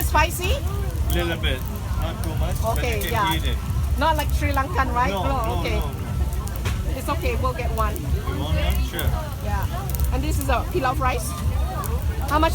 spicy? Little bit, not too much, Okay, but you yeah. can eat it. Not like Sri Lankan, right? No, no, Okay. no, no. It's okay, we'll get one. You want one? Sure. Yeah. And this is a pilaf rice. How much